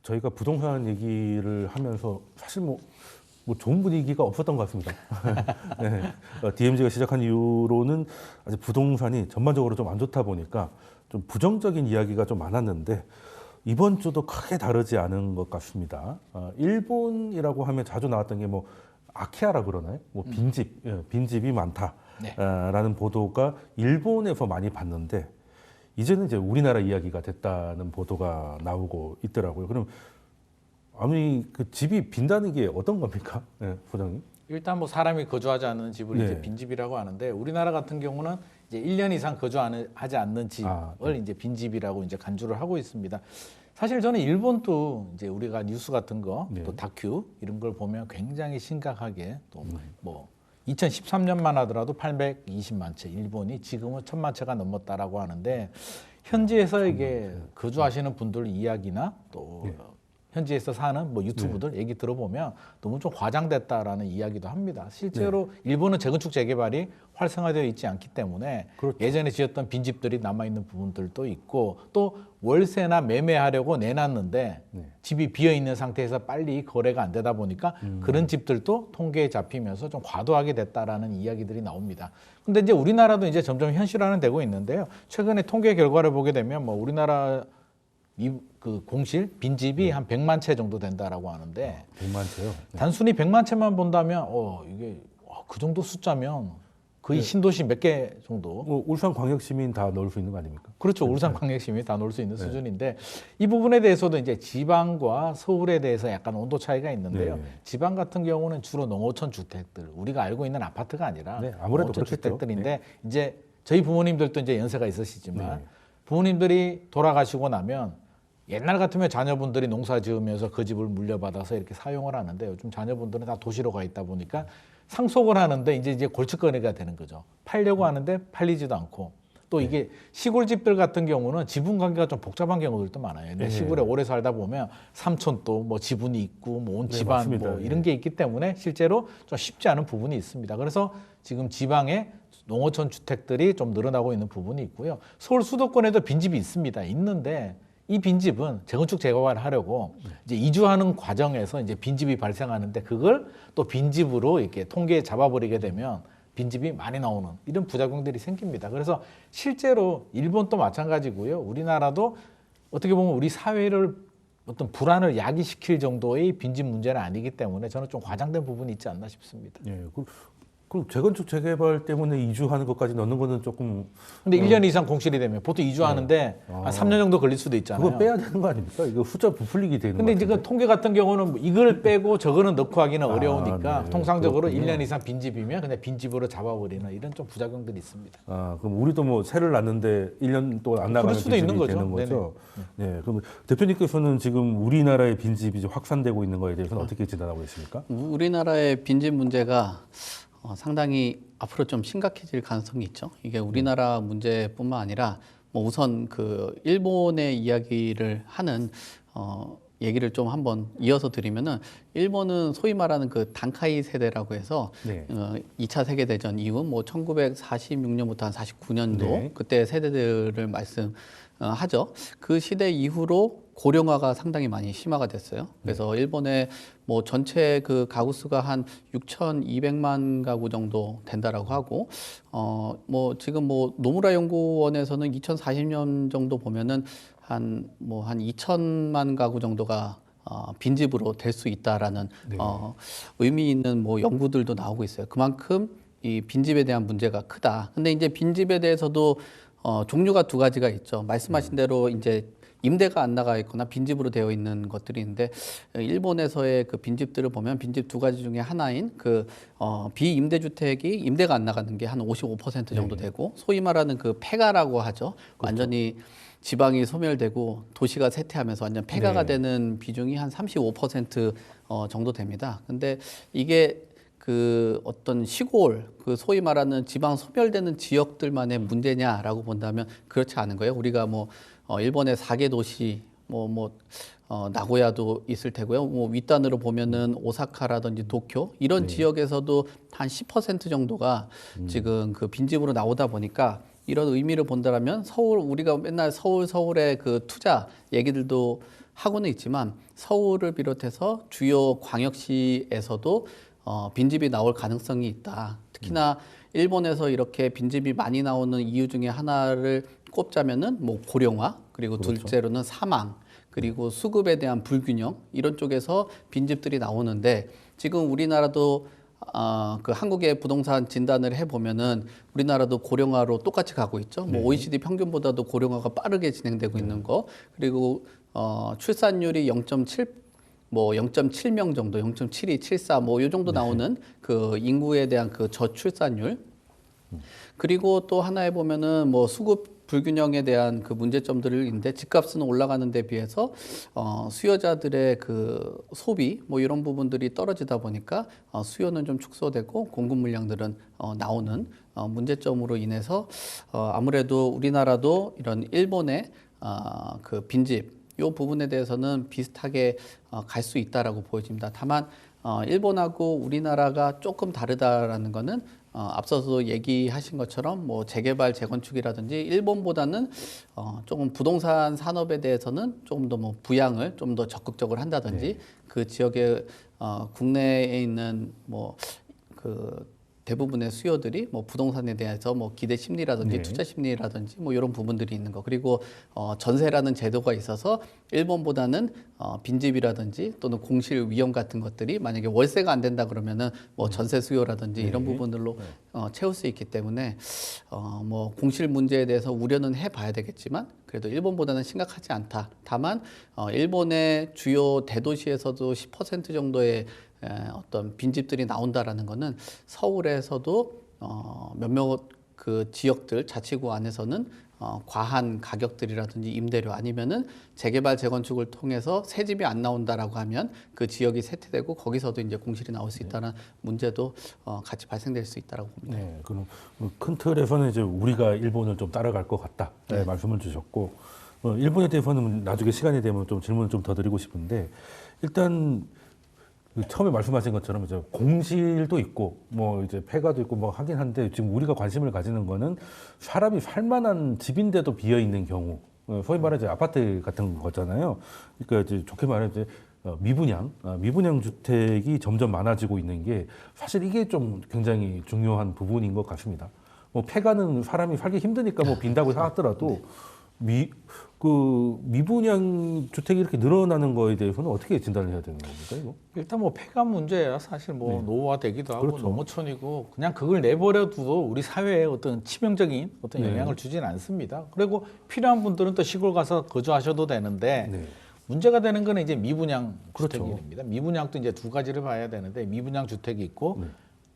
저희가 부동산 얘기를 하면서 사실 뭐 좋은 분위기가 없었던 것 같습니다. 네. DMZ가 시작한 이후로는 아직 부동산이 전반적으로 좀 안 좋다 보니까 좀 부정적인 이야기가 좀 많았는데 이번 주도 크게 다르지 않은 것 같습니다. 일본이라고 하면 자주 나왔던 게 뭐 아키하라 그러나요? 뭐 빈집, 빈집이 많다라는 보도가 일본에서 많이 봤는데 이제는 이제 우리나라 이야기가 됐다는 보도가 나오고 있더라고요. 그럼 아니 그 집이 빈다는 게 어떤 겁니까, 소장님? 일단 뭐 사람이 거주하지 않는 집을 네. 이제 빈집이라고 하는데 우리나라 같은 경우는 이제 1년 이상 거주하지 않는 집을 이제 빈집이라고 이제 간주를 하고 있습니다. 사실 저는 일본도 이제 우리가 뉴스 같은 거 또 다큐 이런 걸 보면 굉장히 심각하게 또 뭐 2013년만 하더라도 820만 채, 일본이 지금은 1000만 채가 넘었다라고 하는데 현지에서 이게 거주하시는 분들 이야기나 또 현지에서 사는 뭐 유튜브들 얘기 들어보면 너무 좀 과장됐다라는 이야기도 합니다. 실제로 일본은 재건축 재개발이 활성화되어 있지 않기 때문에 그렇죠. 예전에 지었던 빈집들이 남아있는 부분들도 있고 또 월세나 매매하려고 내놨는데 집이 비어있는 상태에서 빨리 거래가 안 되다 보니까 그런 집들도 통계에 잡히면서 좀 과도하게 됐다라는 이야기들이 나옵니다. 근데 이제 우리나라도 이제 점점 현실화는 되고 있는데요. 최근에 통계 결과를 보게 되면 뭐 우리나라 그 공실 빈집이 한 100만 채 정도 된다라고 하는데 100만 채요? 단순히 100만 채만 본다면 이게 그 정도 숫자면 거의 신도시 몇 개 정도. 뭐 울산광역시민 다 넣을 수 있는 거 아닙니까? 그렇죠. 울산광역시민이 다 놓을 수 있는 수준인데 이 부분에 대해서도 이제 지방과 서울에 대해서 약간 온도 차이가 있는데요. 지방 같은 경우는 주로 농어촌 주택들, 우리가 알고 있는 아파트가 아니라 아무래도 농어촌 그렇겠죠. 주택들인데 이제 저희 부모님들도 이제 연세가 있으시지만 부모님들이 돌아가시고 나면 옛날 같으면 자녀분들이 농사 지으면서 그 집을 물려받아서 이렇게 사용을 하는데 요즘 자녀분들은 다 도시로 가 있다 보니까 상속을 하는데 이제 골칫거리가 되는 거죠. 팔려고 하는데 팔리지도 않고 또 이게 시골 집들 같은 경우는 지분 관계가 좀 복잡한 경우들도 많아요. 근데 시골에 오래 살다 보면 삼촌도 뭐 지분이 있고 뭐 온 집안 맞습니다. 뭐 이런 게 있기 때문에 실제로 좀 쉽지 않은 부분이 있습니다. 그래서 지금 지방에 농어촌 주택들이 좀 늘어나고 있는 부분이 있고요. 서울 수도권에도 빈집이 있습니다. 있는데 이 빈집은 재건축 재개발을 하려고 이제 이주하는 과정에서 이제 빈집이 발생하는데 그걸 또 빈집으로 이렇게 통계에 잡아버리게 되면 빈집이 많이 나오는 이런 부작용들이 생깁니다. 그래서 실제로 일본도 마찬가지고요. 우리나라도 어떻게 보면 우리 사회를 어떤 불안을 야기시킬 정도의 빈집 문제는 아니기 때문에 저는 좀 과장된 부분이 있지 않나 싶습니다. 그럼 재건축 재개발 때문에 이주하는 것까지 넣는 거는 조금 근데 1년 이상 공실이 되면 보통 이주하는데 한 3년 정도 걸릴 수도 있잖아요. 그거 빼야 되는 거 아닙니까? 이거 숫자 부풀리기 되는 거 근데 이제 그 통계 같은 경우는 이걸 빼고 저거는 넣고 하기는 어려우니까 네. 통상적으로 그렇군요. 1년 이상 빈집이면 그냥 빈집으로 잡아버리는 이런 좀 부작용들이 있습니다. 그럼 우리도 뭐 새를 낳는데 1년 동안 안 나가는 수도 있는 빈집이 거죠. 되는 거죠. 네. 그럼 대표님께서는 지금 우리나라의 빈집이 이제 확산되고 있는 거에 대해서는 어떻게 진단하고 계십니까? 우리나라의 빈집 문제가 상당히 앞으로 좀 심각해질 가능성이 있죠. 이게 우리나라 문제뿐만 아니라 뭐 우선 그 일본의 이야기를 하는 얘기를 좀 한번 이어서 드리면은 일본은 소위 말하는 그 단카이 세대라고 해서 2차 세계대전 이후 뭐 1946년부터 한 49년도 그때 세대들을 말씀하죠. 그 시대 이후로 고령화가 상당히 많이 심화가 됐어요. 그래서 일본의 뭐 전체 그 가구 수가 한 6,200만 가구 정도 된다라고 하고 뭐 지금 뭐 노무라 연구원에서는 2040년 정도 보면은 한 2천만 가구 정도가 빈집으로 될 수 있다라는 의미 있는 뭐 연구들도 나오고 있어요. 그만큼 이 빈집에 대한 문제가 크다. 근데 이제 빈집에 대해서도 종류가 두 가지가 있죠. 말씀하신 대로 이제 임대가 안 나가 있거나 빈집으로 되어 있는 것들이 있는데 일본에서의 그 빈집들을 보면 빈집 두 가지 중에 하나인 그 비임대주택이 임대가 안 나가는 게 한 55% 정도 되고 소위 말하는 그 폐가라고 하죠. 완전히 지방이 소멸되고 도시가 쇠퇴하면서 완전 폐가가 되는 비중이 한 35% 정도 됩니다. 근데 이게 그 어떤 시골, 그 소위 말하는 지방 소멸되는 지역들만의 문제냐라고 본다면 그렇지 않은 거예요. 우리가 뭐 일본의 4개 도시, 나고야도 있을 테고요. 뭐 윗단으로 보면은 오사카라든지 도쿄 이런 지역에서도 한 10% 정도가 지금 그 빈집으로 나오다 보니까 이런 의미를 본다면 서울, 우리가 맨날 서울의 그 투자 얘기들도 하고는 있지만 서울을 비롯해서 주요 광역시에서도 빈집이 나올 가능성이 있다. 특히나 일본에서 이렇게 빈집이 많이 나오는 이유 중에 하나를 꼽자면은 뭐 고령화, 그리고 둘째로는 사망, 그리고 수급에 대한 불균형, 이런 쪽에서 빈집들이 나오는데, 지금 우리나라도 그 한국의 부동산 진단을 해보면은 우리나라도 고령화로 똑같이 가고 있죠. 뭐 OECD 평균보다도 고령화가 빠르게 진행되고 있는 거, 그리고 출산율이 0.7명 정도, 0.72, 74, 뭐 요 정도 나오는 그 인구에 대한 그 저출산율. 그리고 또 하나에 보면은 뭐 수급 불균형에 대한 그 문제점들을 있는데, 집값은 올라가는 데 비해서 수요자들의 그 소비 뭐 이런 부분들이 떨어지다 보니까 수요는 좀 축소되고 공급 물량들은 나오는 문제점으로 인해서 아무래도 우리나라도 이런 일본의 그 빈집 요 부분에 대해서는 비슷하게 갈 수 있다라고 보여집니다. 다만 일본하고 우리나라가 조금 다르다라는 거는 앞서서 얘기하신 것처럼 뭐 재개발, 재건축이라든지 일본보다는 조금 부동산 산업에 대해서는 조금 더 뭐 부양을 좀 더 적극적으로 한다든지, 그 지역에 국내에 있는 뭐 그 대부분의 수요들이 뭐 부동산에 대해서 뭐 기대 심리라든지 투자 심리라든지 뭐 이런 부분들이 있는 거, 그리고 전세라는 제도가 있어서 일본보다는 빈집이라든지 또는 공실 위험 같은 것들이 만약에 월세가 안 된다 그러면은 뭐 전세 수요라든지 이런 부분들로 채울 수 있기 때문에 뭐 공실 문제에 대해서 우려는 해봐야 되겠지만 그래도 일본보다는 심각하지 않다. 다만 일본의 주요 대도시에서도 10% 정도의 어떤 빈집들이 나온다라는 거는 서울에서도 몇몇 그 지역들 자치구 안에서는 과한 가격들이라든지 임대료, 아니면은 재개발 재건축을 통해서 새 집이 안 나온다라고 하면 그 지역이 쇠퇴되고 거기서도 이제 공실이 나올 수 있다는 문제도 같이 발생될 수 있다라고 봅니다. 네, 그럼 큰 틀에서는 이제 우리가 일본을 좀 따라갈 것 같다, 말씀을 주셨고, 일본에 대해서는 나중에 시간이 되면 좀 질문을 좀 더 드리고 싶은데, 일단 처음에 말씀하신 것처럼 이제 공실도 있고 뭐 이제 폐가도 있고 뭐 하긴 한데, 지금 우리가 관심을 가지는 거는 사람이 살만한 집인데도 비어 있는 경우, 소위 말해서 아파트 같은 거잖아요. 그러니까 이제 좋게 말하면 이제 미분양 주택이 점점 많아지고 있는 게 사실 이게 좀 굉장히 중요한 부분인 것 같습니다. 뭐 폐가는 사람이 살기 힘드니까 뭐 빈다고 생각하더라도 미분양 주택이 이렇게 늘어나는 거에 대해서는 어떻게 진단을 해야 되는 겁니까, 이거? 일단 뭐 폐가 문제야 사실 뭐 노후화되기도 하고 농어촌이고 그냥 그걸 내버려둬도 우리 사회에 어떤 치명적인 어떤 영향을 주지는 않습니다. 그리고 필요한 분들은 또 시골 가서 거주하셔도 되는데 문제가 되는 거는 이제 미분양 주택입니다. 미분양도 이제 두 가지를 봐야 되는데, 미분양 주택이 있고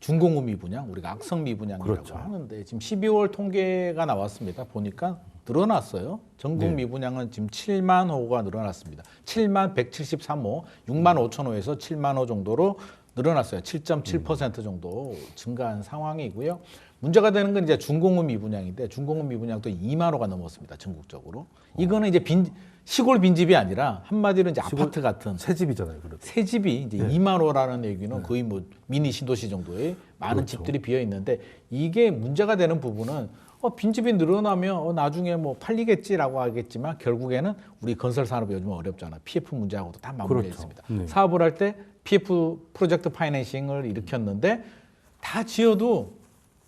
준공업 미분양, 우리가 악성 미분양이라고 하는데, 지금 12월 통계가 나왔습니다. 보니까 늘어났어요. 전국 미분양은 지금 7만 호가 늘어났습니다. 7만 173호, 6만 5천 호에서 7만 호 정도로 늘어났어요. 7.7% 정도 증가한 상황이고요. 문제가 되는 건 이제 준공업 미분양인데, 준공업 미분양도 2만 호가 넘었습니다. 전국적으로. 이거는 이제 시골 빈집이 아니라 한마디로 이제 아파트 같은 새 집이잖아요, 그래도. 새 집이 이제 2만 호라는 얘기는 거의 뭐 미니 신도시 정도의 많은 집들이 비어 있는데, 이게 문제가 되는 부분은 빈집이 늘어나면 나중에 뭐 팔리겠지라고 하겠지만, 결국에는 우리 건설 산업이 요즘 어렵잖아. PF 문제하고도 다 맞물려 있습니다. 사업을 할 때 PF 프로젝트 파이낸싱을 일으켰는데 다 지어도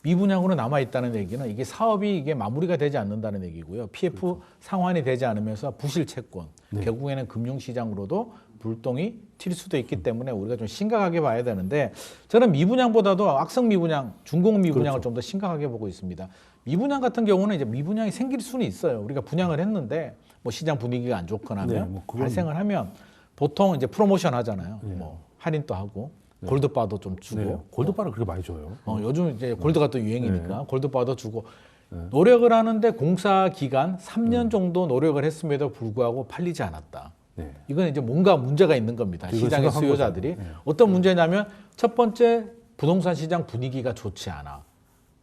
미분양으로 남아 있다는 얘기는 이게 사업이 이게 마무리가 되지 않는다는 얘기고요. PF 상환이 되지 않으면서 부실 채권, 결국에는 금융시장으로도 불똥이 튈 수도 있기 때문에 우리가 좀 심각하게 봐야 되는데, 저는 미분양보다도 악성 미분양, 준공업 미분양을 좀 더 심각하게 보고 있습니다. 미분양 같은 경우는 이제 미분양이 생길 수는 있어요. 우리가 분양을 했는데 뭐 시장 분위기가 안 좋거나 하면 발생을 하면 보통 이제 프로모션 하잖아요. 뭐 할인도 하고 골드바도 좀 주고. 골드바를 그렇게 많이 줘요. 요즘 이제 골드가 또 유행이니까 골드바도 주고. 노력을 하는데 공사 기간 3년 정도 노력을 했음에도 불구하고 팔리지 않았다. 이건 이제 뭔가 문제가 있는 겁니다. 시장의 수요자들이. 어떤 문제냐면, 첫 번째, 부동산 시장 분위기가 좋지 않아.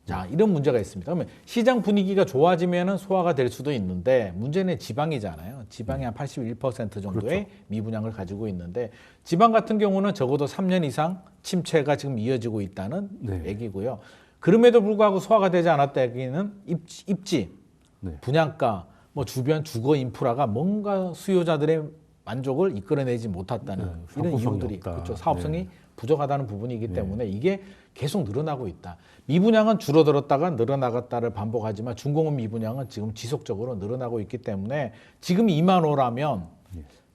자, 이런 문제가 있습니다. 그러면 시장 분위기가 좋아지면 소화가 될 수도 있는데, 문제는 지방이잖아요. 지방이 한 81% 정도의 미분양을 가지고 있는데, 지방 같은 경우는 적어도 3년 이상 침체가 지금 이어지고 있다는 얘기고요. 그럼에도 불구하고 소화가 되지 않았다 얘기는 입지, 분양가, 뭐 주변 주거 인프라가 뭔가 수요자들의 만족을 이끌어내지 못했다는 이런 사업성이 이유들이 없다. 그렇죠. 사업성이 네. 부족하다는 부분이기 때문에 이게 계속 늘어나고 있다. 미분양은 줄어들었다가 늘어나갔다를 반복하지만 준공업 미분양은 지금 지속적으로 늘어나고 있기 때문에 지금 2만 호라면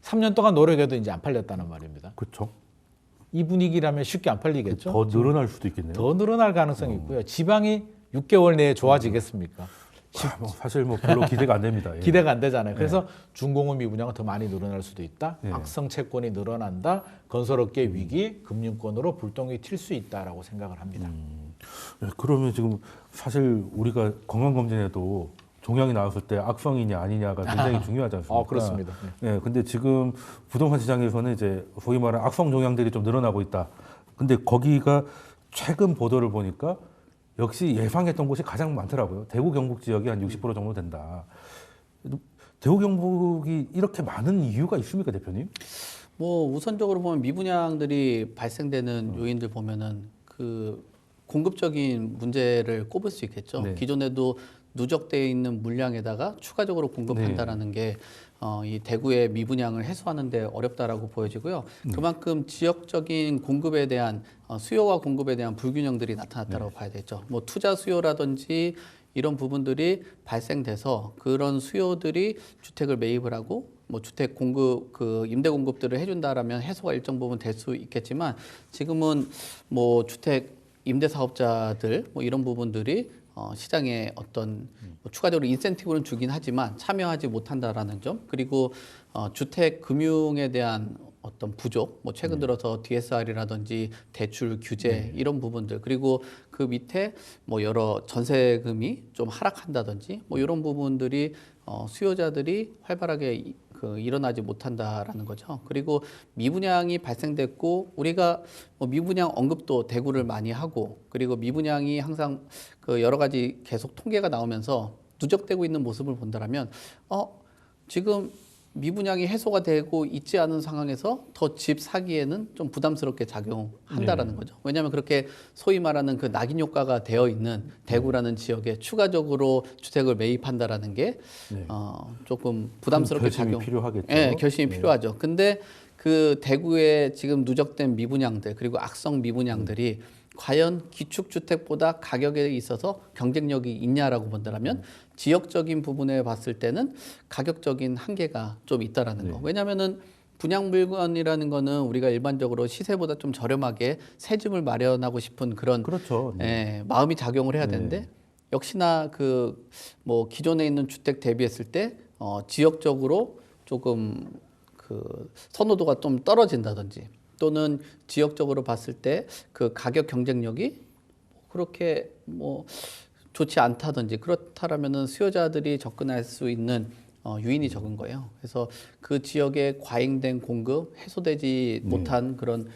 3년 동안 노력해도 이제 안 팔렸다는 말입니다. 그렇죠. 이 분위기라면 쉽게 안 팔리겠죠. 더 늘어날 수도 있겠네요. 더 늘어날 가능성이 있고요. 지방이 6개월 내에 좋아지겠습니까? 사실 뭐 별로 기대가 안 됩니다. 예. 기대가 안 되잖아요. 그래서 준공업 미분양은 더 많이 늘어날 수도 있다. 예. 악성 채권이 늘어난다. 건설업계 위기, 금융권으로 불똥이 튈 수 있다라고 생각을 합니다. 예, 그러면 지금 사실 우리가 건강검진에도 종양이 나왔을 때 악성이냐 아니냐가 굉장히 중요하지 않습니까? 그렇습니다. 예, 근데 지금 부동산 시장에서는 이제 소위 말하는 악성 종양들이 좀 늘어나고 있다. 근데 거기가 최근 보도를 보니까 역시 예상했던 곳이 가장 많더라고요. 대구 경북 지역이 한 60% 정도 된다. 대구 경북이 이렇게 많은 이유가 있습니까, 대표님? 뭐 우선적으로 보면 미분양들이 발생되는 요인들 보면은 그 공급적인 문제를 꼽을 수 있겠죠. 네. 기존에도 누적되어 있는 물량에다가 추가적으로 공급한다라는 게 이 대구의 미분양을 해소하는데 어렵다라고 보여지고요. 그만큼 지역적인 공급에 대한 수요와 공급에 대한 불균형들이 나타났다고 봐야 되죠. 뭐 투자 수요라든지 이런 부분들이 발생돼서 그런 수요들이 주택을 매입을 하고 뭐 주택 공급 그 임대 공급들을 해준다라면 해소가 일정 부분 될 수 있겠지만 지금은 뭐 주택 임대 사업자들 뭐 이런 부분들이 시장에 어떤 뭐 추가적으로 인센티브는 주긴 하지만 참여하지 못한다라는 점 그리고 주택 금융에 대한 어떤 부족, 뭐 최근 들어서 DSR이라든지 대출 규제 이런 부분들 그리고 그 밑에 뭐 여러 전세금이 좀 하락한다든지 뭐 이런 부분들이 수요자들이 활발하게 일어나지 못한다라는 거죠. 그리고 미분양이 발생됐고 우리가 뭐 미분양 언급도 대구를 많이 하고 그리고 미분양이 항상 그 여러 가지 계속 통계가 나오면서 누적되고 있는 모습을 본다라면 지금 미분양이 해소가 되고 있지 않은 상황에서 더 집 사기에는 좀 부담스럽게 작용한다라는 거죠. 왜냐하면 그렇게 소위 말하는 그 낙인 효과가 되어 있는 대구라는 지역에 추가적으로 주택을 매입한다라는 게 조금 부담스럽게 결심이 필요하겠죠. 예, 결심이 필요하죠. 근데 그 대구에 지금 누적된 미분양들 그리고 악성 미분양들이 과연 기축주택보다 가격에 있어서 경쟁력이 있냐라고 본다면 지역적인 부분에 봤을 때는 가격적인 한계가 좀 있다라는 거. 왜냐하면은 분양 물건이라는 거는 우리가 일반적으로 시세보다 좀 저렴하게 새 집을 마련하고 싶은 그런 그렇죠. 마음이 작용을 해야 되는데 역시나 그 뭐 기존에 있는 주택 대비했을 때 지역적으로 조금 그 선호도가 좀 떨어진다든지 또는 지역적으로 봤을 때 그 가격 경쟁력이 그렇게 뭐 좋지 않다든지 그렇다라면은 수요자들이 접근할 수 있는 유인이 적은 거예요. 그래서 그 지역에 과잉된 공급, 해소되지 못한 그런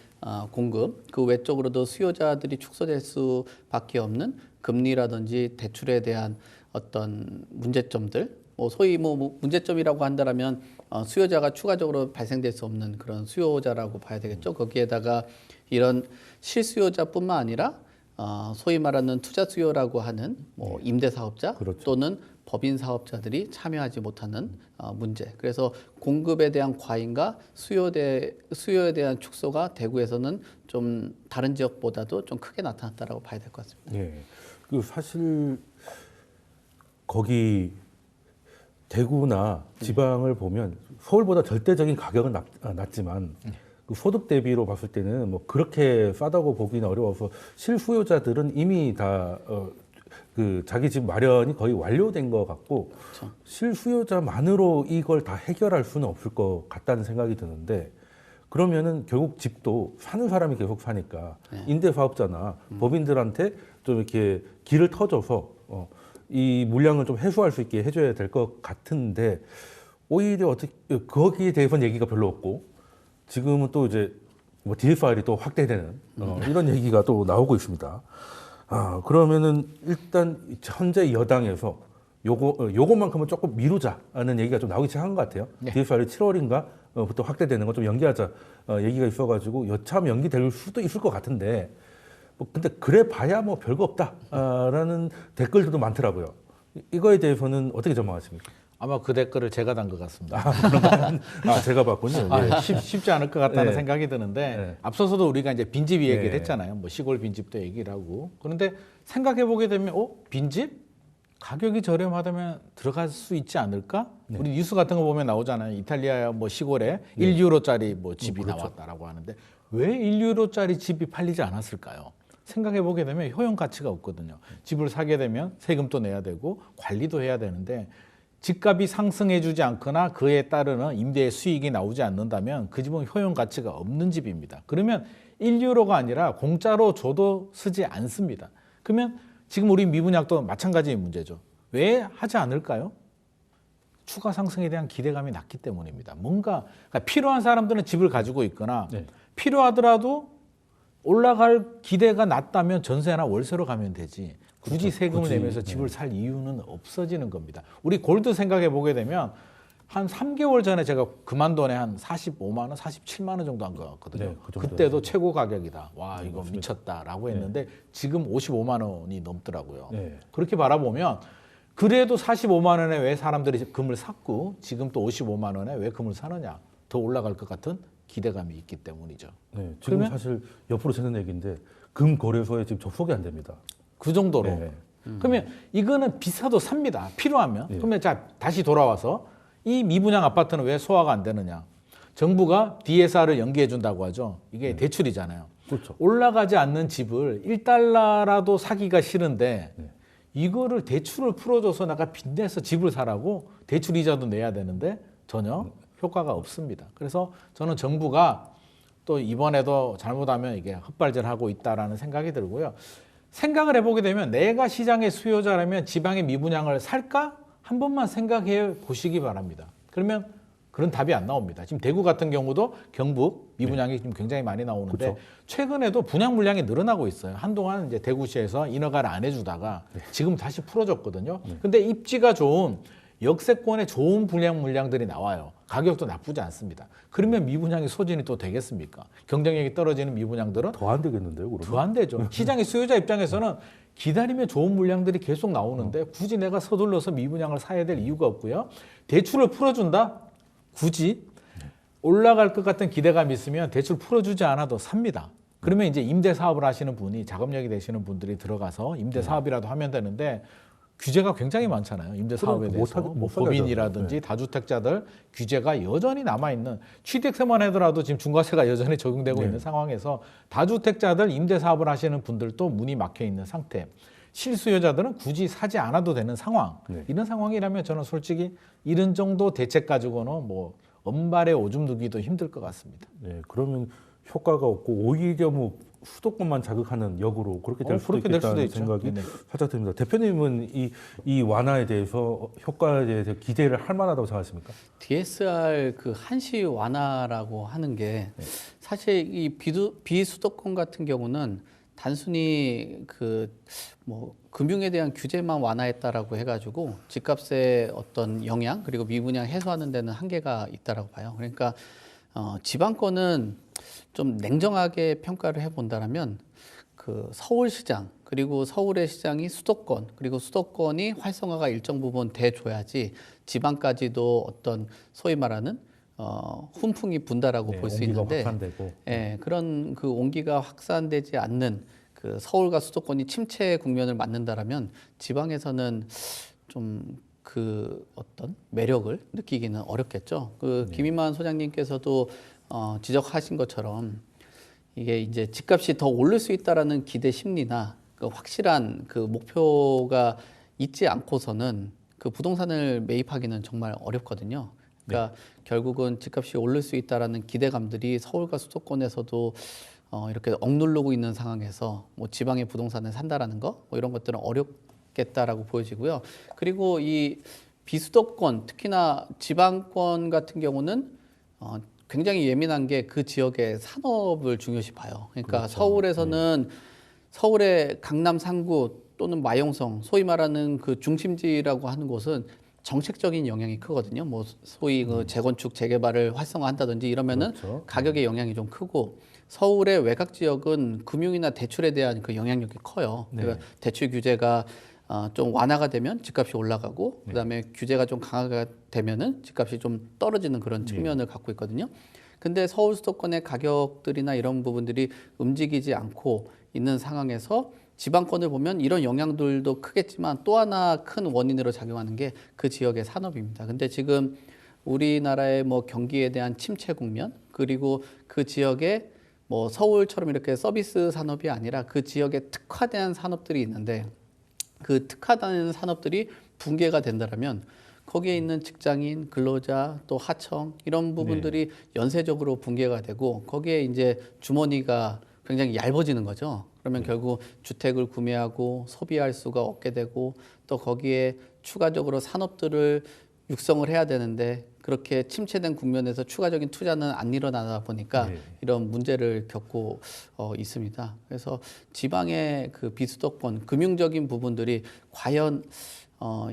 공급, 그 외적으로도 수요자들이 축소될 수밖에 없는 금리라든지 대출에 대한 어떤 문제점들, 뭐 소위 뭐 문제점이라고 한다라면 수요자가 추가적으로 발생될 수 없는 그런 수요자라고 봐야 되겠죠. 거기에다가 이런 실수요자뿐만 아니라 소위 말하는 투자 수요라고 하는 뭐 임대 사업자 그렇죠. 또는 법인 사업자들이 참여하지 못하는 문제. 그래서 공급에 대한 과잉과 수요에 대한 축소가 대구에서는 좀 다른 지역보다도 좀 크게 나타났다라고 봐야 될 것 같습니다. 예. 그 사실 거기 대구나 지방을 보면 서울보다 절대적인 가격은 낮지만 그 소득 대비로 봤을 때는 뭐 그렇게 싸다고 보기는 어려워서 실수요자들은 이미 다 그 자기 집 마련이 거의 완료된 것 같고 그렇죠. 실수요자만으로 이걸 다 해결할 수는 없을 것 같다는 생각이 드는데 그러면은 결국 집도 사는 사람이 계속 사니까 임대 사업자나 법인들한테 좀 이렇게 길을 터줘서 이 물량을 좀 해소할 수 있게 해줘야 될 것 같은데 오히려 어떻게 거기에 대해서는 얘기가 별로 없고 지금은 또 이제 뭐 DSR이 또 확대되는 이런 얘기가 또 나오고 있습니다. 그러면은 일단 현재 여당에서 요것만큼은 조금 미루자는 얘기가 좀 나오기 시작한 것 같아요. DSR이 7월인가 부터 확대되는 거 좀 연기하자 얘기가 있어가지고 여차하면 연기될 수도 있을 것 같은데 뭐 근데 그래 봐야 뭐 별거 없다라는 댓글들도 많더라고요. 이거에 대해서는 어떻게 전망하십니까? 아마 그 댓글을 제가 단 것 같습니다. 제가 봤군요. 예. 쉽지 않을 것 같다는 네. 생각이 드는데 네. 앞서서도 우리가 이제 빈집 얘기를 네. 했잖아요. 뭐 시골 빈집도 얘기를 하고. 그런데 생각해 보게 되면 빈집 가격이 저렴하다면 들어갈 수 있지 않을까? 네. 우리 뉴스 같은 거 보면 나오잖아요. 이탈리아 뭐 시골에 1유로짜리 뭐 집이 나왔다라고 하는데 왜 1유로짜리 집이 팔리지 않았을까요? 생각해 보게 되면 효용 가치가 없거든요. 집을 사게 되면 세금도 내야 되고 관리도 해야 되는데 집값이 상승해 주지 않거나 그에 따르는 임대의 수익이 나오지 않는다면 그 집은 효용 가치가 없는 집입니다. 그러면 1유로가 아니라 공짜로 줘도 쓰지 않습니다. 그러면 지금 우리 미분양도 마찬가지의 문제죠. 왜 하지 않을까요? 추가 상승에 대한 기대감이 낮기 때문입니다. 뭔가 그러니까 필요한 사람들은 집을 가지고 있거나 네. 필요하더라도 올라갈 기대가 낮다면 전세나 월세로 가면 되지. 굳이 그렇죠. 세금을 굳이, 내면서 네. 집을 살 이유는 없어지는 겁니다. 우리 골드 생각해 보게 되면 한 3개월 전에 제가 그만돈에 한 45만 원, 47만 원 정도 한 것 같거든요. 네, 그 정도였어요. 그때도 최고 가격이다. 와, 이거 맞습니다. 미쳤다라고 했는데 지금 55만 원이 넘더라고요. 네. 그렇게 바라보면 그래도 45만 원에 왜 사람들이 금을 샀고 지금 또 55만 원에 왜 금을 사느냐. 더 올라갈 것 같은 기대감이 있기 때문이죠. 네, 지금 그러면- 사실 옆으로 새는 얘기인데 금 거래소에 지금 접속이 안 됩니다. 그 정도로. 네. 그러면 이거는 비싸도 삽니다. 필요하면. 예. 그러면 자 다시 돌아와서 이 미분양 아파트는 왜 소화가 안 되느냐? 정부가 DSR을 연기해 준다고 하죠. 이게 대출이잖아요. 그렇죠. 올라가지 않는 집을 1달러라도 사기가 싫은데 이거를 대출을 풀어줘서 내가 빚내서 집을 사라고 대출 이자도 내야 되는데 전혀 효과가 없습니다. 그래서 저는 정부가 또 이번에도 잘못하면 이게 헛발질하고 있다라는 생각이 들고요. 생각을 해보게 되면 내가 시장의 수요자라면 지방의 미분양을 살까? 한 번만 생각해 보시기 바랍니다. 그러면 그런 답이 안 나옵니다. 지금 대구 같은 경우도 경북 미분양이 지금 굉장히 많이 나오는데 그렇죠. 최근에도 분양 물량이 늘어나고 있어요. 한동안 이제 대구시에서 인허가를 안 해주다가 지금 다시 풀어줬거든요. 근데 입지가 좋은 역세권에 좋은 분양 물량들이 나와요. 가격도 나쁘지 않습니다. 그러면 미분양의 소진이 또 되겠습니까? 경쟁력이 떨어지는 미분양들은 더 안 되겠는데요, 그러면? 더 안 되죠. 시장의 수요자 입장에서는 기다리면 좋은 물량들이 계속 나오는데 굳이 내가 서둘러서 미분양을 사야 될 이유가 없고요. 대출을 풀어준다? 굳이 올라갈 것 같은 기대감이 있으면 대출 풀어주지 않아도 삽니다. 그러면 이제 임대 사업을 하시는 분이 자금력이 되시는 분들이 들어가서 임대 사업이라도 하면 되는데 규제가 굉장히 많잖아요. 임대 사업에 그러니까 대해서 못 뭐 살게 법인이라든지 다주택자들 규제가 여전히 남아 있는 취득세만 하더라도 지금 중과세가 여전히 적용되고 있는 상황에서 다주택자들 임대 사업을 하시는 분들도 문이 막혀 있는 상태. 실수요자들은 굳이 사지 않아도 되는 상황. 이런 상황이라면 저는 솔직히 이런 정도 대책 가지고는 뭐 엄발에 오줌 누기도 힘들 것 같습니다. 네, 그러면 효과가 없고 오히려 뭐 수도권만 자극하는 역으로 그렇게 될 수도 그렇게 될 수도 있겠다는 있죠. 생각이 네네. 살짝 듭니다. 대표님은 이 완화에 대해서 효과에 대해서 기대를 할 만하다고 생각하십니까? DSR 그 한시 완화라고 하는 게 사실 이 비수도권 같은 경우는 단순히 그 뭐 금융에 대한 규제만 완화했다라고 해가지고 집값의 어떤 영향 그리고 미분양 해소하는 데는 한계가 있다라고 봐요. 그러니까 지방권은 좀 냉정하게 평가를 해본다라면 그 서울시장 그리고 서울의 시장이 수도권 그리고 수도권이 활성화가 일정 부분 돼줘야지 지방까지도 어떤 소위 말하는 훈풍이 분다라고 볼 수 온기가 있는데 확산되고. 예, 그런 그 온기가 확산되지 않는 그 서울과 수도권이 침체 국면을 맞는다라면 지방에서는 좀 그 어떤 매력을 느끼기는 어렵겠죠. 그 김인만 소장님께서도 지적하신 것처럼 이게 이제 집값이 더 오를 수 있다라는 기대 심리나 그 확실한 그 목표가 있지 않고서는 그 부동산을 매입하기는 정말 어렵거든요. 그러니까 결국은 집값이 오를 수 있다라는 기대감들이 서울과 수도권에서도 이렇게 억누르고 있는 상황에서 뭐 지방의 부동산을 산다라는 거 뭐 이런 것들은 어렵겠다라고 보여지고요. 그리고 이 비수도권 특히나 지방권 같은 경우는 굉장히 예민한 게 그 지역의 산업을 중요시 봐요. 그러니까 그렇죠. 서울에서는 서울의 강남 상구 또는 마용성 소위 말하는 그 중심지라고 하는 곳은 정책적인 영향이 크거든요. 뭐 소위 그 재건축 재개발을 활성화한다든지 이러면은 그렇죠. 가격의 영향이 좀 크고 서울의 외곽 지역은 금융이나 대출에 대한 그 영향력이 커요. 그러니까 대출 규제가 좀 완화가 되면 집값이 올라가고 그다음에 규제가 좀 강화가 되면은 집값이 좀 떨어지는 그런 측면을 갖고 있거든요. 근데 서울 수도권의 가격들이나 이런 부분들이 움직이지 않고 있는 상황에서 지방권을 보면 이런 영향들도 크겠지만 또 하나 큰 원인으로 작용하는 게 그 지역의 산업입니다. 근데 지금 우리나라의 뭐 경기에 대한 침체 국면 그리고 그 지역에 뭐 서울처럼 이렇게 서비스 산업이 아니라 그 지역에 특화된 산업들이 있는데 그 특화된 산업들이 붕괴가 된다면 거기에 있는 직장인, 근로자, 또 하청 이런 부분들이 연쇄적으로 붕괴가 되고 거기에 이제 주머니가 굉장히 얇아지는 거죠. 그러면 결국 주택을 구매하고 소비할 수가 없게 되고 또 거기에 추가적으로 산업들을 육성을 해야 되는데 그렇게 침체된 국면에서 추가적인 투자는 안 일어나다 보니까 이런 문제를 겪고 있습니다. 그래서 지방의 그 비수도권 금융적인 부분들이 과연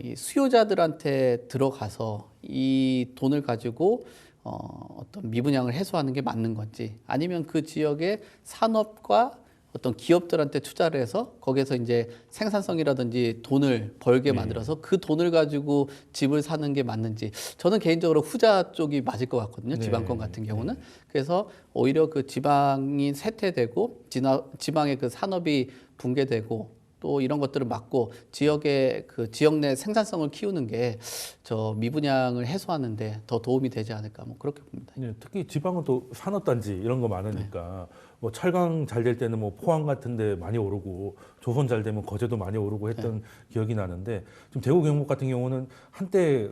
이 수요자들한테 들어가서 이 돈을 가지고 어떤 미분양을 해소하는 게 맞는 건지 아니면 그 지역의 산업과 어떤 기업들한테 투자를 해서 거기에서 이제 생산성이라든지 돈을 벌게 만들어서 그 돈을 가지고 집을 사는 게 맞는지 저는 개인적으로 후자 쪽이 맞을 것 같거든요. 지방권 같은 경우는. 그래서 오히려 그 지방이 쇠퇴되고 지방의 그 산업이 붕괴되고 또 이런 것들을 막고 지역의 그 지역 내 생산성을 키우는 게 저 미분양을 해소하는데 더 도움이 되지 않을까 뭐 그렇게 봅니다. 네, 특히 지방은 또 산업단지 이런 거 많으니까 뭐 철강 잘 될 때는 뭐 포항 같은데 많이 오르고 조선 잘 되면 거제도 많이 오르고 했던 기억이 나는데 지금 대구 경북 같은 경우는 한때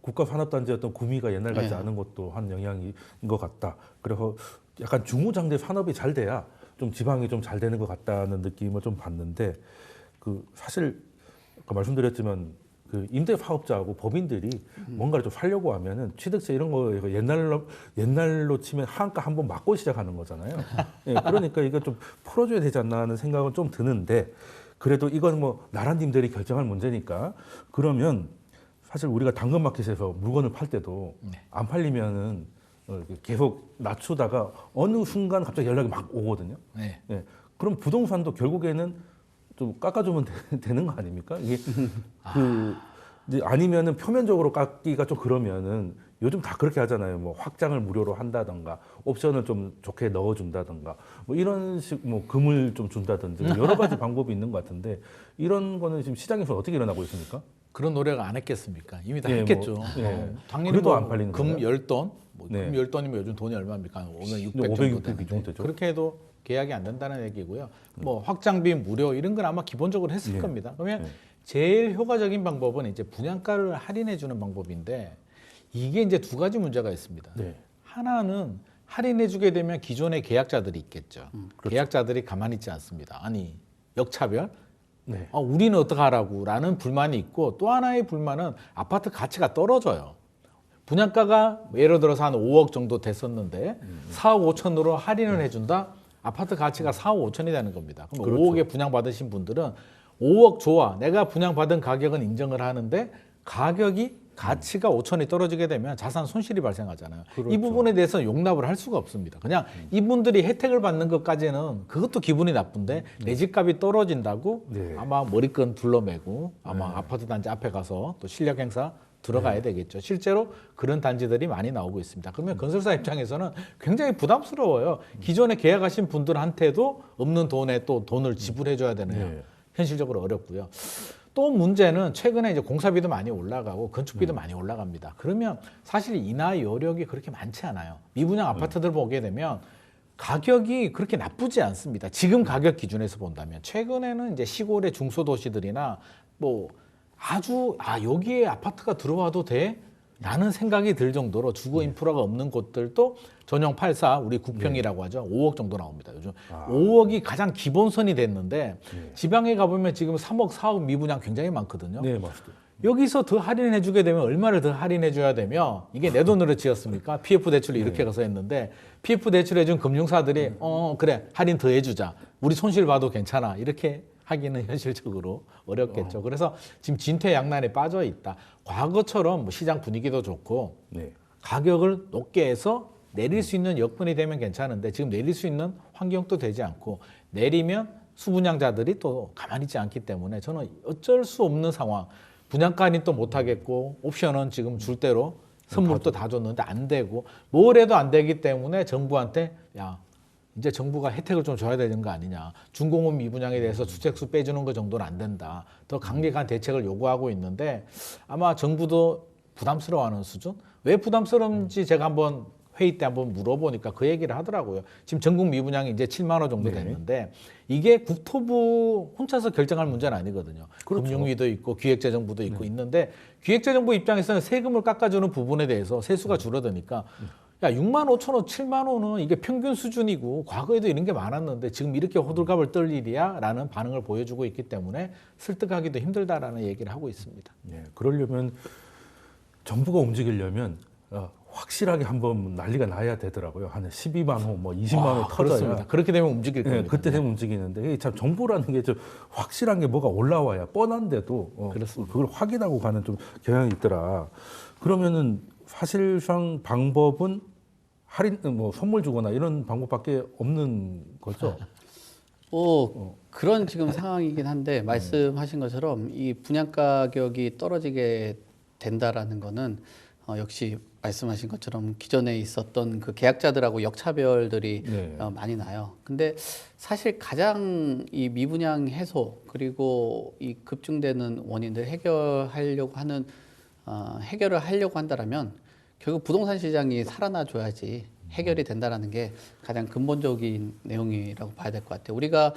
국가 산업단지였던 구미가 옛날 같지 않은 것도 한 영향인 것 같다. 그래서 약간 중후장대 산업이 잘 돼야 좀 지방이 좀 잘 되는 것 같다는 느낌을 좀 받는데 그 사실 아까 말씀드렸지만 그 임대 사업자하고 법인들이 뭔가를 좀 살려고 하면은 취득세 이런 거 옛날로 치면 한가 한번 맞고 시작하는 거잖아요. 예, 그러니까 이거 좀 풀어줘야 되지 않나 하는 생각은 좀 드는데 그래도 이건 뭐 나라님들이 결정할 문제니까 그러면 사실 우리가 당근마켓에서 물건을 팔 때도 안 팔리면은 계속 낮추다가 어느 순간 갑자기 연락이 막 오거든요. 예, 그럼 부동산도 결국에는 좀 깎아주면 되는 거 아닙니까? 이게 이제 아니면은 표면적으로 깎기가 좀 그러면은 요즘 다 그렇게 하잖아요. 뭐 확장을 무료로 한다던가 옵션을 좀 좋게 넣어준다던가 뭐 이런 식 뭐 금을 좀 준다든지 뭐 여러 가지 방법이 있는 것 같은데 이런 거는 지금 시장에서 어떻게 일어나고 있습니까? 그런 노력 안 했겠습니까? 이미 다 예, 했겠죠. 뭐, 예. 당연히 그래도 뭐 안 팔리는 금 거예요? 10돈, 금 10돈이면 요즘 돈이 얼마입니까? 오늘 600 500, 정도 600 되는데 되죠. 그렇게 해도 계약이 안 된다는 얘기고요. 뭐 확장비 무료 이런 건 아마 기본적으로 했을 겁니다. 그러면 제일 효과적인 방법은 이제 분양가를 할인해 주는 방법인데 이게 이제 두 가지 문제가 있습니다. 하나는 할인해 주게 되면 기존의 계약자들이 있겠죠. 그렇죠. 계약자들이 가만히 있지 않습니다. 아니 역차별? 우리는 어떡하라고 라는 불만이 있고 또 하나의 불만은 아파트 가치가 떨어져요. 분양가가 예를 들어서 한 5억 정도 됐었는데 4억 5천으로 할인을 해준다? 아파트 가치가 4억 5천이 되는 겁니다. 그럼 그렇죠. 5억에 분양받으신 분들은 5억 좋아. 내가 분양받은 가격은 인정을 하는데 가치가 5천이 떨어지게 되면 자산 손실이 발생하잖아요. 그렇죠. 이 부분에 대해서는 용납을 할 수가 없습니다. 그냥 이분들이 혜택을 받는 것까지는 그것도 기분이 나쁜데 내 집값이 떨어진다고 아마 머리끈 둘러매고 아마 아파트 단지 앞에 가서 또 실력 행사 들어가야 되겠죠. 실제로 그런 단지들이 많이 나오고 있습니다. 그러면 건설사 입장에서는 굉장히 부담스러워요. 기존에 계약하신 분들한테도 없는 돈에 또 돈을 지불해줘야 되느냐. 현실적으로 어렵고요. 또 문제는 최근에 이제 공사비도 많이 올라가고 건축비도 많이 올라갑니다. 그러면 사실 인하 여력이 그렇게 많지 않아요. 미분양 아파트들 보게 되면 가격이 그렇게 나쁘지 않습니다. 지금 가격 기준에서 본다면 최근에는 이제 시골의 중소도시들이나 뭐 아주 여기에 아파트가 들어와도 돼? 라는 생각이 들 정도로 주거 인프라가 없는 곳들도 전용 84 우리 국평이라고 하죠. 5억 정도 나옵니다. 요즘 5억이 가장 기본선이 됐는데 지방에 가보면 지금 3억, 4억 미분양 굉장히 많거든요. 네, 맞습니다. 여기서 더 할인해 주게 되면 얼마를 더 할인해 줘야 되면 이게 내 돈으로 지었습니까? PF 대출을 이렇게 가서 했는데 PF 대출 해준 금융사들이 그래 할인 더 해주자. 우리 손실 봐도 괜찮아. 이렇게 하기는 현실적으로 어렵겠죠. 그래서 지금 진퇴양난에 빠져 있다. 과거처럼 뭐 시장 분위기도 좋고 가격을 높게 해서 내릴 수 있는 여건이 되면 괜찮은데 지금 내릴 수 있는 환경도 되지 않고 내리면 수분양자들이 또 가만히 있지 않기 때문에 저는 어쩔 수 없는 상황. 분양가는 또 못하겠고 옵션은 지금 줄 대로 선물도 다 줬는데 안 되고 뭘 해도 안 되기 때문에 정부한테 야 이제 정부가 혜택을 좀 줘야 되는 거 아니냐. 준공업 미분양에 대해서 주택수 빼주는 거 정도는 안 된다. 더 강력한 대책을 요구하고 있는데 아마 정부도 부담스러워하는 수준? 왜 부담스러운지 제가 한번 회의 때 한번 물어보니까 그 얘기를 하더라고요. 지금 전국 미분양이 이제 7만 원 정도 됐는데 이게 국토부 혼자서 결정할 문제는 아니거든요. 그렇죠. 금융위도 있고 기획재정부도 있고 있는데 기획재정부 입장에서는 세금을 깎아주는 부분에 대해서 세수가 줄어드니까 야 6만 5천 원, 7만 원은 이게 평균 수준이고 과거에도 이런 게 많았는데 지금 이렇게 호들갑을 떨 일이야? 라는 반응을 보여주고 있기 때문에 설득하기도 힘들다라는 얘기를 하고 있습니다. 네, 그러려면 정부가 움직이려면 확실하게 한번 난리가 나야 되더라고요. 한 12만 호, 뭐 20만 호 터져야. 그렇습니다. 그렇게 되면 움직일 네, 겁니다. 그때 되면 움직이는데 이게 참 정보라는 게 좀 확실한 게 뭐가 올라와야 뻔한데도 그렇습니다. 그걸 확인하고 가는 좀 경향이 있더라. 그러면은 사실상 방법은 할인, 뭐 선물 주거나 이런 방법밖에 없는 거죠. 그런 지금 상황이긴 한데 말씀하신 것처럼 이 분양 가격이 떨어지게 된다라는 거는 역시 말씀하신 것처럼 기존에 있었던 그 계약자들하고 역차별들이 네. 많이 나요. 근데 사실 가장 이 미분양 해소 그리고 이 급증되는 원인들 해결을 하려고 한다라면 결국 부동산 시장이 살아나 줘야지 해결이 된다라는 게 가장 근본적인 내용이라고 봐야 될 것 같아요. 우리가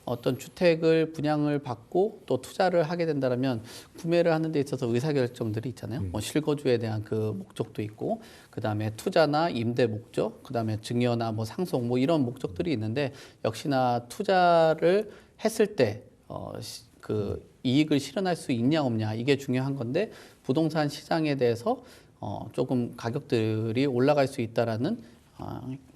어떤 주택을 분양을 받고 또 투자를 하게 된다면 구매를 하는 데 있어서 의사결정들이 있잖아요. 뭐 실거주에 대한 그 목적도 있고 그다음에 투자나 임대 목적, 그다음에 증여나 뭐 상속 뭐 이런 목적들이 있는데 역시나 투자를 했을 때 그 이익을 실현할 수 있냐 없냐 이게 중요한 건데 부동산 시장에 대해서 조금 가격들이 올라갈 수 있다라는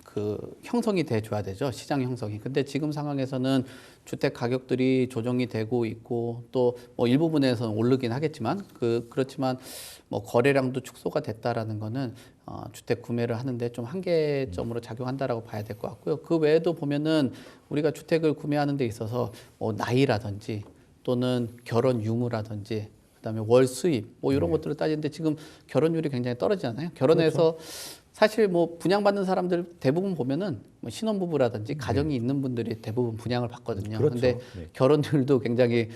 그 형성이 돼줘야 되죠. 시장 형성이. 근데 지금 상황에서는 주택 가격들이 조정이 되고 있고 또 뭐 일부분에서는 오르긴 하겠지만 그렇지만 뭐 거래량도 축소가 됐다라는 거는 주택 구매를 하는데 좀 한계점으로 작용한다라고 봐야 될 것 같고요. 그 외에도 보면은 우리가 주택을 구매하는 데 있어서 뭐 나이라든지 또는 결혼 유무라든지 그다음에 월 수입 뭐 이런 것들을 따지는데 지금 결혼율이 굉장히 떨어지잖아요. 결혼해서 사실 뭐 분양받는 사람들 대부분 보면은 뭐 신혼부부라든지 가정이 있는 분들이 대부분 분양을 받거든요. 그렇죠. 근데 네. 결혼율도 굉장히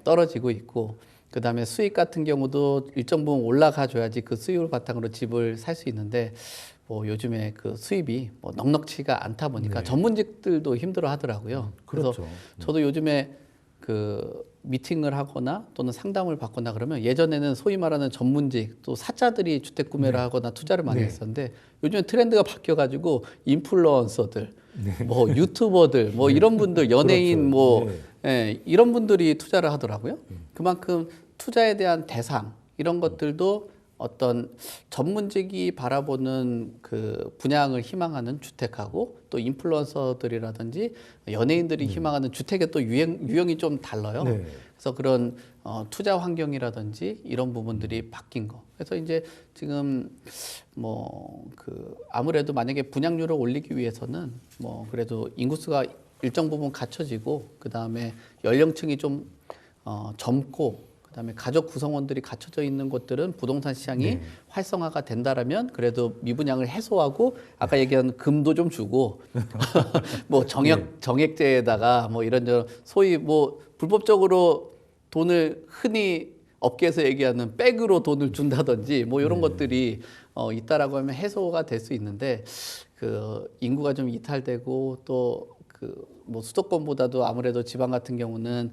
떨어지고 있고 그다음에 수익 같은 경우도 일정 부분 올라가 줘야지 그 수익을 바탕으로 집을 살 수 있는데 뭐 요즘에 그 수입이 뭐 넉넉치가 않다 보니까 전문직들도 힘들어 하더라고요. 그래서 그렇죠. 저도 요즘에 그 미팅을 하거나 또는 상담을 받거나 그러면 예전에는 소위 말하는 전문직 또 사자들이 주택 구매를 하거나 투자를 많이 했었는데 요즘에 트렌드가 바뀌어가지고 인플루언서들, 뭐 유튜버들, 뭐 이런 분들 연예인 그렇죠. 뭐 이런 분들이 투자를 하더라고요. 그만큼 투자에 대한 대상 이런 것들도 어떤 전문직이 바라보는 그 분양을 희망하는 주택하고 또 인플루언서들이라든지 연예인들이 희망하는 주택의 또 유형이 좀 달라요. 네. 그래서 그런 투자 환경이라든지 이런 부분들이 바뀐 거. 그래서 이제 지금 뭐 그 아무래도 만약에 분양률을 올리기 위해서는 뭐 그래도 인구수가 일정 부분 갖춰지고 그 다음에 연령층이 좀 젊고 그다음에 가족 구성원들이 갖춰져 있는 곳들은 부동산 시장이 활성화가 된다라면 그래도 미분양을 해소하고 아까 얘기한 금도 좀 주고 뭐 정액제에다가 뭐 이런저런 소위 뭐 불법적으로 돈을 흔히 업계에서 얘기하는 백으로 돈을 준다든지 뭐 이런 것들이 있다라고 하면 해소가 될 수 있는데 그 인구가 좀 이탈되고 또 그 뭐 수도권보다도 아무래도 지방 같은 경우는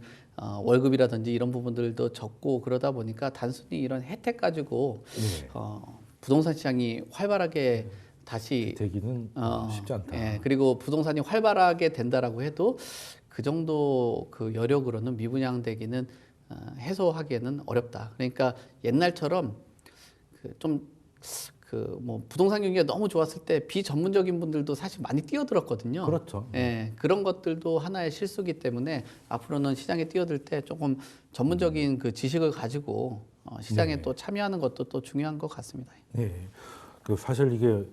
월급이라든지 이런 부분들도 적고 그러다 보니까 단순히 이런 혜택 가지고 부동산 시장이 활발하게 다시 되기는 쉽지 않다. 예, 그리고 부동산이 활발하게 된다라고 해도 그 정도 그 여력으로는 미분양되기는 해소하기에는 어렵다. 그러니까 옛날처럼 뭐 부동산 경기가 너무 좋았을 때 비전문적인 분들도 사실 많이 뛰어들었거든요. 그렇죠. 예, 그런 것들도 하나의 실수기 때문에 앞으로는 시장에 뛰어들 때 조금 전문적인 그 지식을 가지고 시장에 또 참여하는 것도 또 중요한 것 같습니다. 네. 그 사실 이게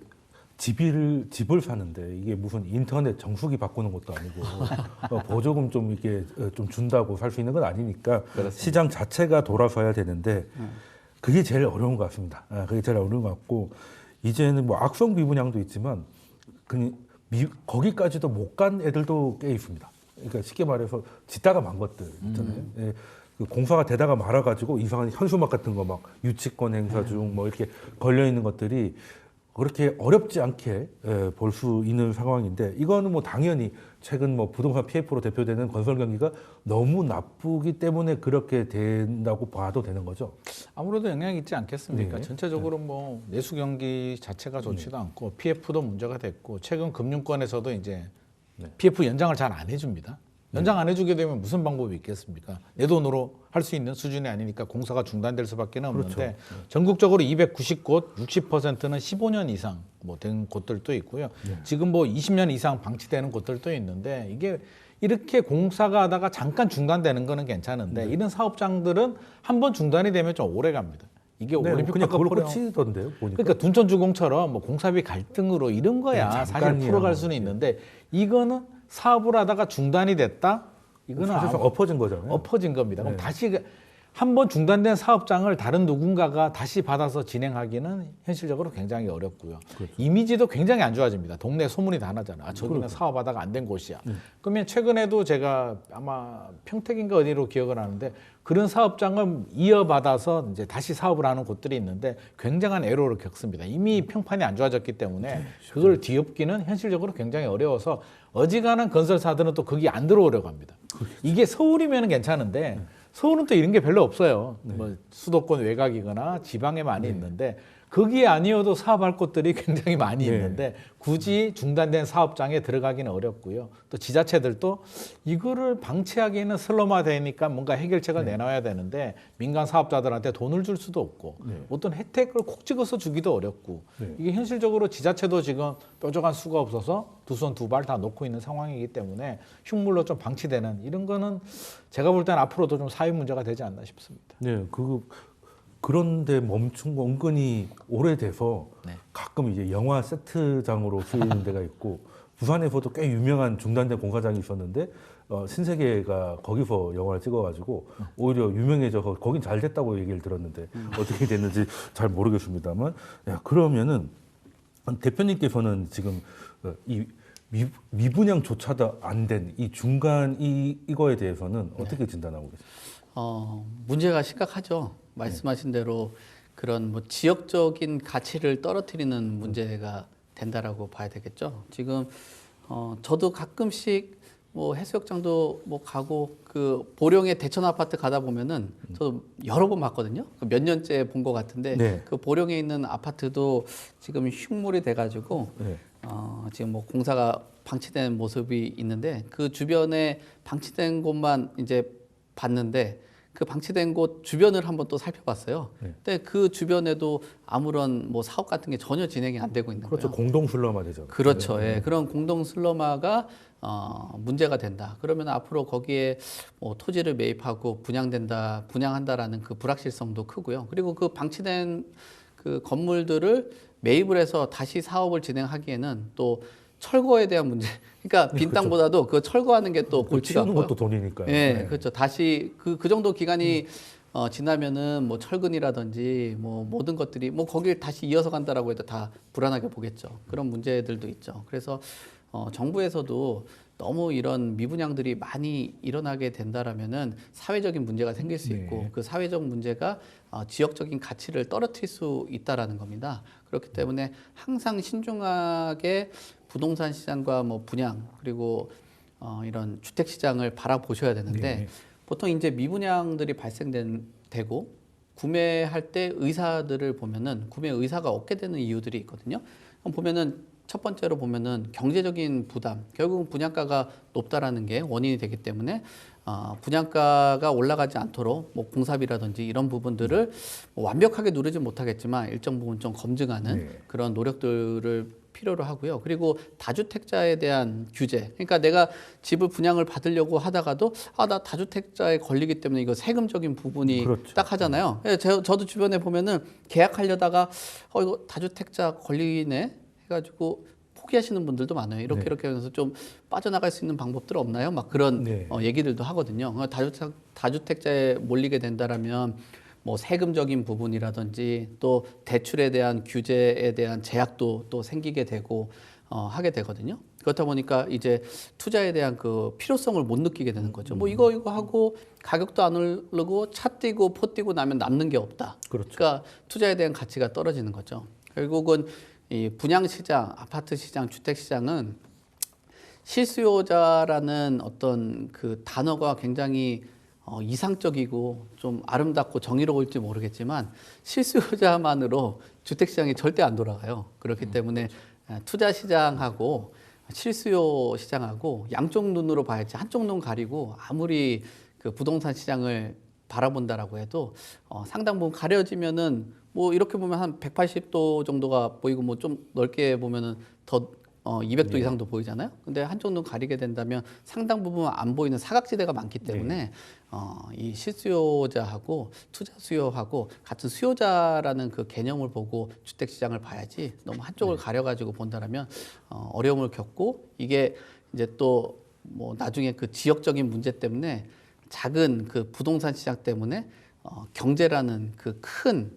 집을 사는데 이게 무슨 인터넷 정수기 바꾸는 것도 아니고 보조금 좀 이렇게 좀 준다고 살 수 있는 건 아니니까 그렇습니다. 시장 자체가 돌아서야 되는데 그게 제일 어려운 것 같습니다. 그게 제일 어려운 것 같고 이제는 뭐 악성 미분양도 있지만 거기까지도 못 간 애들도 꽤 있습니다. 그러니까 쉽게 말해서 짓다가 만 것들 있잖아요. 예, 그 공사가 되다가 말아가지고 이상한 현수막 같은 거 막 유치권 행사 중 뭐 이렇게 걸려 있는 것들이 그렇게 어렵지 않게 볼 수 있는 상황인데 이거는 뭐 당연히 최근 뭐 부동산 PF로 대표되는 건설 경기가 너무 나쁘기 때문에 그렇게 된다고 봐도 되는 거죠. 아무래도 영향이 있지 않겠습니까? 네. 전체적으로 뭐 내수 경기 자체가 좋지도 않고 PF도 문제가 됐고 최근 금융권에서도 이제 PF 연장을 잘 안 해줍니다. 연장 안 해주게 되면 무슨 방법이 있겠습니까? 내 돈으로 할 수 있는 수준이 아니니까 공사가 중단될 수밖에 없는데 그렇죠. 전국적으로 290곳 60%는 15년 이상 뭐 된 곳들도 있고요. 지금 뭐 20년 이상 방치되는 곳들도 있는데 이게 이렇게 공사가 하다가 잠깐 중단되는 거는 괜찮은데 이런 사업장들은 한 번 중단이 되면 좀 오래 갑니다. 이게 네, 올림픽 그냥 그걸로 파크포럼 끝이던데요. 보니까. 그러니까 둔천주공처럼 뭐 공사비 갈등으로 이런 거야 네, 사실 잠깐이야. 풀어갈 수는 있는데 이거는 사업을 하다가 중단이 됐다. 이거는 사실상 엎어진 거잖아요. 엎어진 겁니다. 그럼 네. 다시 한 번 중단된 사업장을 다른 누군가가 다시 받아서 진행하기는 현실적으로 굉장히 어렵고요. 그렇죠. 이미지도 굉장히 안 좋아집니다. 동네 소문이 다 나잖아. 아, 저기는 그렇죠. 사업하다가 안 된 곳이야. 그러면 최근에도 제가 아마 평택인가 어디로 기억을 하는데 그런 사업장을 이어받아서 이제 다시 사업을 하는 곳들이 있는데 굉장한 애로를 겪습니다. 이미 평판이 안 좋아졌기 때문에 그걸 뒤엎기는 현실적으로 굉장히 어려워서 어지간한 건설사들은 또 거기 안 들어오려고 합니다. 이게 서울이면 괜찮은데 서울은 또 이런 게 별로 없어요. 뭐 수도권 외곽이거나 지방에 많이 있는데 거기에 아니어도 사업할 곳들이 굉장히 많이 네. 있는데 굳이 중단된 사업장에 들어가기는 어렵고요. 또 지자체들도 이거를 방치하기에는 슬럼화되니까 뭔가 해결책을 내놔야 되는데 민간 사업자들한테 돈을 줄 수도 없고 어떤 혜택을 콕 찍어서 주기도 어렵고 이게 현실적으로 지자체도 지금 뾰족한 수가 없어서 두 손 두 발 다 놓고 있는 상황이기 때문에 흉물로 좀 방치되는 이런 거는 제가 볼 때는 앞으로도 좀 사회 문제가 되지 않나 싶습니다. 네, 그런데 멈춘 거 은근히 오래돼서 네. 가끔 이제 영화 세트장으로 쓰이는 데가 있고 부산에서도 꽤 유명한 중단된 공사장이 있었는데 신세계가 거기서 영화를 찍어가지고 오히려 유명해져서 거긴 잘 됐다고 얘기를 들었는데 어떻게 됐는지 잘 모르겠습니다만 그러면은 대표님께서는 지금 이 미분양조차도 안 된 이 중간 이거에 대해서는 어떻게 진단하고 계세요? 문제가 심각하죠. 말씀하신 대로 그런 뭐 지역적인 가치를 떨어뜨리는 문제가 된다라고 봐야 되겠죠. 지금 저도 가끔씩 뭐 해수욕장도 뭐 가고 그 보령의 대천 아파트 가다 보면은 저도 여러 번 봤거든요. 몇 년째 본 것 같은데 네. 그 보령에 있는 아파트도 지금 흉물이 돼가지고 네. 지금 뭐 공사가 방치된 모습이 있는데 그 주변에 방치된 곳만 이제 봤는데 그 방치된 곳 주변을 한번 또 살펴봤어요. 네. 근데 그 주변에도 아무런 뭐 사업 같은 게 전혀 진행이 안 되고 있는 그렇죠. 거예요. 공동 슬럼화 되죠. 그렇죠. 네. 예. 그런 공동 슬럼화가 문제가 된다. 그러면 앞으로 거기에 뭐 토지를 매입하고 분양한다라는 그 불확실성도 크고요. 그리고 그 방치된 그 건물들을 매입을 해서 다시 사업을 진행하기에는 또 철거에 대한 문제. 그러니까 빈 땅보다도 그 철거하는 게 또 골치가 치우는 아파요. 것도 돈이니까요. 예, 네. 그렇죠. 다시 그 정도 기간이 지나면은 뭐 철근이라든지 뭐 모든 것들이 뭐 거길 다시 이어서 간다라고 해도 다 불안하게 보겠죠. 그런 문제들도 있죠. 그래서 정부에서도 너무 이런 미분양들이 많이 일어나게 된다라면은 사회적인 문제가 생길 수 있고 그 사회적 문제가 지역적인 가치를 떨어뜨릴 수 있다라는 겁니다. 그렇기 때문에 항상 신중하게 부동산 시장과 뭐 분양 그리고 이런 주택 시장을 바라보셔야 되는데 네. 보통 이제 미분양들이 발생되고 구매할 때 의사들을 보면은 구매 의사가 얻게 되는 이유들이 있거든요. 그럼 보면은 첫 번째로 보면은 경제적인 부담, 결국은 분양가가 높다라는 게 원인이 되기 때문에 분양가가 올라가지 않도록 뭐 공사비라든지 이런 부분들을 뭐 완벽하게 누르지 못하겠지만 일정 부분 좀 검증하는 그런 노력들을 필요로 하고요. 그리고 다주택자에 대한 규제. 그러니까 내가 집을 분양을 받으려고 하다가도 나 다주택자에 걸리기 때문에 이거 세금적인 부분이 그렇죠. 딱 하잖아요. 저도 주변에 보면은 계약하려다가 이거 다주택자 걸리네 해가지고 포기하시는 분들도 많아요. 이렇게 이렇게 하면서 좀 빠져나갈 수 있는 방법들 없나요? 막 그런 얘기들도 하거든요. 다주택자에 몰리게 된다라면 뭐 세금적인 부분이라든지 또 대출에 대한 규제에 대한 제약도 또 생기게 되고 하게 되거든요. 그렇다 보니까 이제 투자에 대한 그 필요성을 못 느끼게 되는 거죠. 뭐 이거 하고 가격도 안 오르고 차 띄고 포 띄고 나면 남는 게 없다. 그렇죠. 그러니까 투자에 대한 가치가 떨어지는 거죠. 결국은 이 분양 시장, 아파트 시장, 주택 시장은 실수요자라는 어떤 그 단어가 굉장히 이상적이고 좀 아름답고 정의로울지 모르겠지만 실수요자만으로 주택 시장이 절대 안 돌아가요. 그렇기 때문에 투자 시장하고 실수요 시장하고 양쪽 눈으로 봐야지 한쪽 눈 가리고 아무리 그 부동산 시장을 바라본다라고 해도 상당 부분 가려지면은 뭐 이렇게 보면 한 180도 정도가 보이고 뭐 좀 넓게 보면은 더 200도 이상도 보이잖아요. 근데 한쪽 눈 가리게 된다면 상당 부분 안 보이는 사각지대가 많기 때문에 이 실수요자하고 투자 수요하고 같은 수요자라는 그 개념을 보고 주택 시장을 봐야지 너무 한쪽을 가려가지고 본다라면 어려움을 겪고 이게 이제 또 뭐 나중에 그 지역적인 문제 때문에 작은 그 부동산 시장 때문에 경제라는 그 큰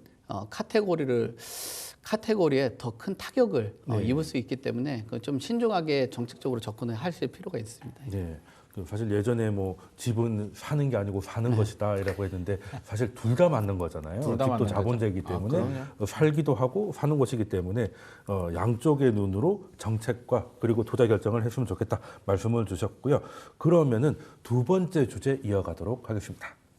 카테고리에 더 큰 타격을 입을 수 있기 때문에 좀 신중하게 정책적으로 접근을 하실 필요가 있습니다. 네. 사실 예전에 뭐 집은 사는 게 아니고 사는 것이다라고 했는데 사실 둘 다 맞는 거잖아요. 둘다 집도 맞는 자본재이기 거죠. 때문에 살기도 하고 사는 것이기 때문에 양쪽의 눈으로 정책과 그리고 투자 결정을 했으면 좋겠다 말씀을 주셨고요. 그러면은 두 번째 주제 이어가도록 하겠습니다.